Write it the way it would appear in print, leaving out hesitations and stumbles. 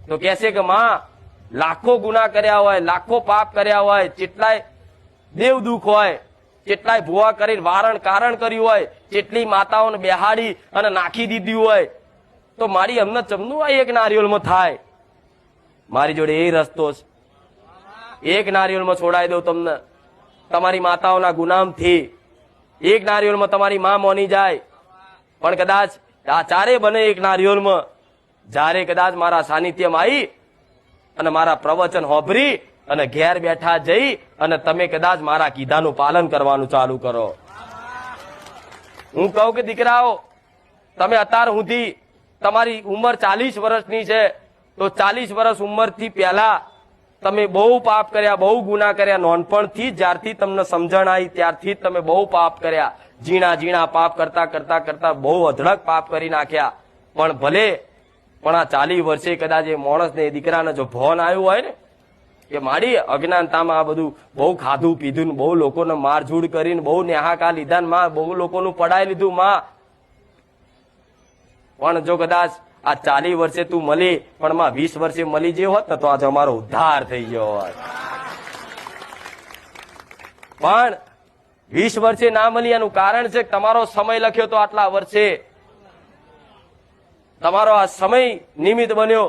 તો કહેશે કે માં લાખો ગુના કર્યા હોય, લાખો પાપ કર્યા હોય, કેટલાય દેવ દુઃખ હોય, કેટલાય ભૂવા કરીને વારણ કારણ કર્યું હોય, કેટલી માતાઓને બેહાડી અને નાખી દીધી હોય, તો મારી અમને ચમનું આ એક નારિયેળમાં થાય? મારી જોડે એ રસ્તો છે, એક નારિયેળમાં છોડાઈ દઉં તમને તમારી માતાઓના ગુનામથી. એક નારિયેળમાં તમારી માં મોની જાય. પણ કદાચ આ ચારે બને એક નારિયેળમાં જ્યારે કદાચ મારા સાનિધ્યમાં આવી અને મારા પ્રવચન હોભરી અને ઘેર બેઠા જઈ અને તમે કદાચ મારા કીધાનું પાલન કરવાનું ચાલુ કરો. હું કહું કે દીકરાઓ, તમે અત્યાર સુધી તમારી ઉંમર 40 વર્ષની છે, તો 40 વર્ષ ઉંમરથી પહેલા તમે બહુ પાપ કર્યા, બહુ ગુના કર્યા. નોનપણથી જ્યારથી તમને સમજણ આવી ત્યારથી તમે બહુ પાપ કર્યા. ઝીણા ઝીણા પાપ કરતા કરતા કરતા બહુ અઢળક પાપ કરી નાખ્યા. પણ ભલે પણ આ 40 વર્ષે કદાચ એ માણસને એ દીકરાને જો ભોન આવ્યું હોય ને કે મારી અજ્ઞાનતામાં આ બધું બહુ ખાધું પીધું, બહુ લોકોને મારઝૂડ કરીને, બહુ નેહાકા લીધા, માં બહુ લોકોનું પડાઈ લીધું માં, પણ જો કદાચ આ 40 વર્ષે તું મળી પણ માં 20 વર્ષે મળી જે હોત ને તો આજે અમારો ઉદ્ધાર થઈ ગયો હોત. પણ 20 વર્ષે ના મળી એનું કારણ છે કે તમારો સમય લખ્યો તો આટલા વર્ષે, તમારો આ સમય નિમિત્ત બન્યો.